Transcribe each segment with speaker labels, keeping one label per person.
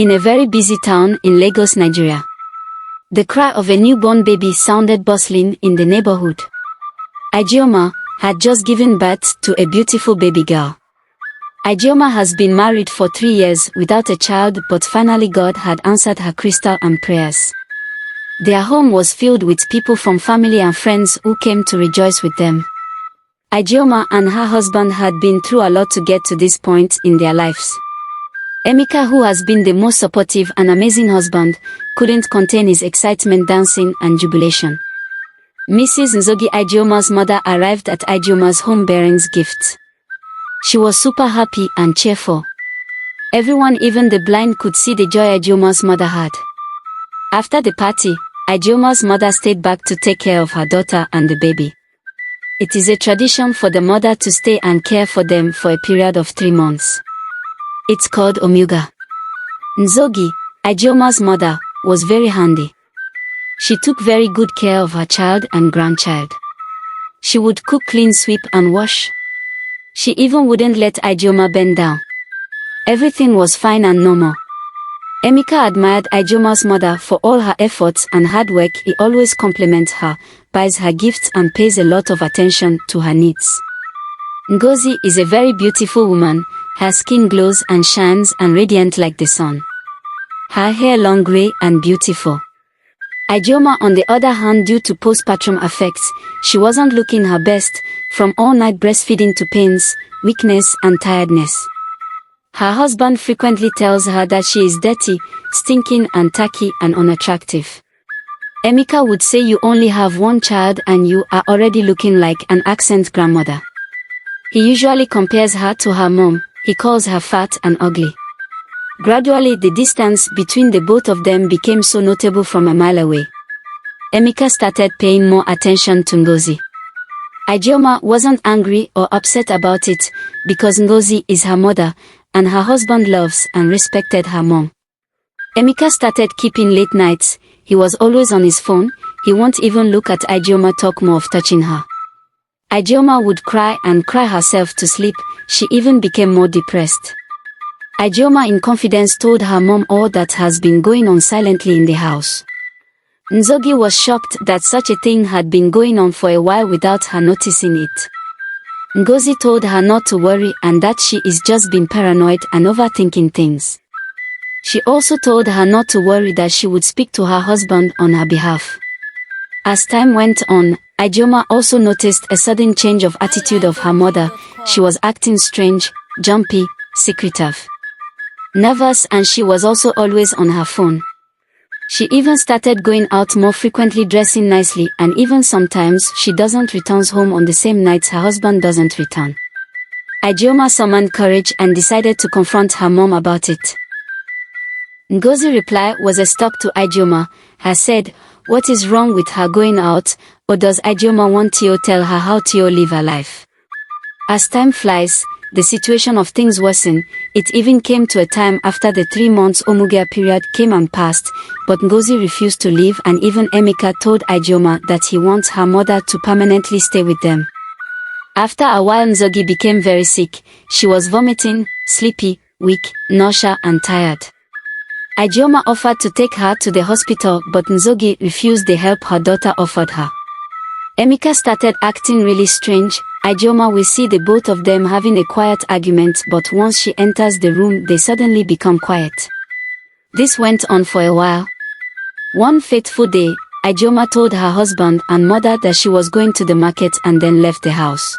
Speaker 1: in a very busy town in Lagos, Nigeria. The cry of a newborn baby sounded bustling in the neighborhood. Ijeoma had just given birth to a beautiful baby girl. Ijeoma has been married for 3 years without a child, but finally God had answered her crystal and prayers. Their home was filled with people from family and friends who came to rejoice with them. Ijeoma and her husband had been through a lot to get to this point in their lives. Emeka, who has been the most supportive and amazing husband, couldn't contain his excitement, dancing and jubilation. Mrs. Nzogi, Ijeoma's mother, arrived at Ijeoma's home bearing gifts. She was super happy and cheerful. Everyone, even the blind, could see the joy Ijeoma's mother had. After the party, Ijeoma's mother stayed back to take care of her daughter and the baby. It is a tradition for the mother to stay and care for them for a period of 3 months. It's called Omuga. Nzogi, Ijeoma's mother, was very handy. She took very good care of her child and grandchild. She would cook, clean, sweep and wash. She even wouldn't let Ijeoma bend down. Everything was fine and normal. Emeka admired Ijeoma's mother for all her efforts and hard work. He always compliments her, buys her gifts and pays a lot of attention to her needs. Ngozi is a very beautiful woman. Her skin glows and shines and radiant like the sun. Her hair long, grey and beautiful. Ijeoma, on the other hand, due to postpartum effects, she wasn't looking her best, from all-night breastfeeding to pains, weakness and tiredness. Her husband frequently tells her that she is dirty, stinking and tacky and unattractive. Emeka would say, "You only have 1 child and you are already looking like an accent grandmother." He usually compares her to her mom. He calls her fat and ugly. Gradually, the distance between the both of them became so notable from a mile away. Emeka started paying more attention to Ngozi. Ijeoma wasn't angry or upset about it, because Ngozi is her mother, and her husband loves and respected her mom. Emeka started keeping late nights. He was always on his phone. He won't even look at Ijeoma, talk more of touching her. Ijeoma would cry and cry herself to sleep. She even became more depressed. Ijeoma, in confidence, told her mom all that has been going on silently in the house. Nzogi was shocked that such a thing had been going on for a while without her noticing it. Ngozi told her not to worry and that she is just being paranoid and overthinking things. She also told her not to worry, that she would speak to her husband on her behalf. As time went on, Ijeoma also noticed a sudden change of attitude of her mother. She was acting strange, jumpy, secretive, nervous, and she was also always on her phone. She even started going out more frequently, dressing nicely, and even sometimes she doesn't return home on the same nights her husband doesn't return. Ijeoma summoned courage and decided to confront her mom about it. Ngozi's reply was a shock to Ijeoma. Her said, "What is wrong with her going out, or does Ijeoma want Tio tell her how Tio live her life?" As time flies, the situation of things worsened. It even came to a time after the 3 months Omuga period came and passed, but Ngozi refused to leave, and even Emeka told Ijeoma that he wants her mother to permanently stay with them. After a while, Nzogi became very sick. She was vomiting, sleepy, weak, nausea and tired. Ijeoma offered to take her to the hospital, but Nzogi refused the help her daughter offered her. Emeka started acting really strange. Ijeoma will see the both of them having a quiet argument, but once she enters the room, they suddenly become quiet. This went on for a while. One fateful day, Ijeoma told her husband and mother that she was going to the market and then left the house.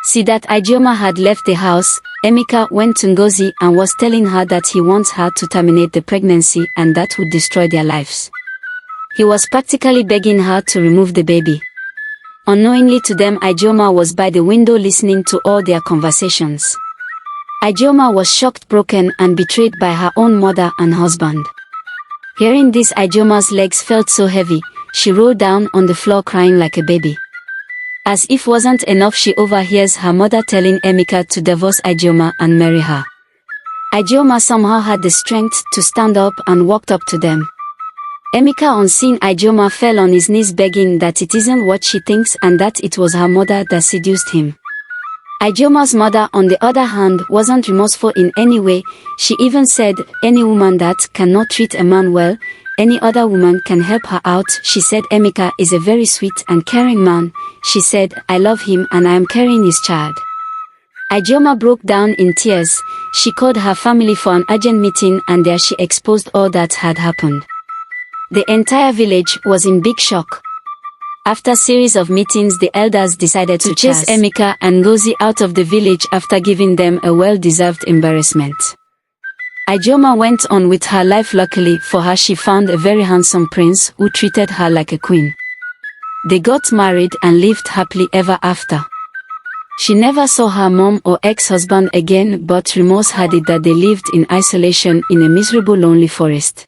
Speaker 1: See that Ijeoma had left the house, Emeka went to Ngozi and was telling her that he wants her to terminate the pregnancy and that would destroy their lives. He was practically begging her to remove the baby. Unknowingly to them, Ijeoma was by the window listening to all their conversations. Ijeoma was shocked, broken and betrayed by her own mother and husband. Hearing this, Ijeoma's legs felt so heavy, she rolled down on the floor crying like a baby. As if wasn't enough, she overhears her mother telling Emeka to divorce Ijeoma and marry her. Ijeoma somehow had the strength to stand up and walked up to them. Emeka, on seeing Ijeoma, fell on his knees begging that it isn't what she thinks and that it was her mother that seduced him. Ijioma's mother, on the other hand, wasn't remorseful in any way. She even said, any woman that cannot treat a man well, any other woman can help her out. She said Emeka is a very sweet and caring man. She said, I love him and I am carrying his child. Ijeoma broke down in tears. She called her family for an urgent meeting and there she exposed all that had happened. The entire village was in big shock. After a series of meetings, the elders decided to chase Emeka and Ngozi out of the village after giving them a well-deserved embarrassment. Ijeoma went on with her life. Luckily for her, she found a very handsome prince who treated her like a queen. They got married and lived happily ever after. She never saw her mom or ex-husband again, but remorse had it that they lived in isolation in a miserable, lonely forest.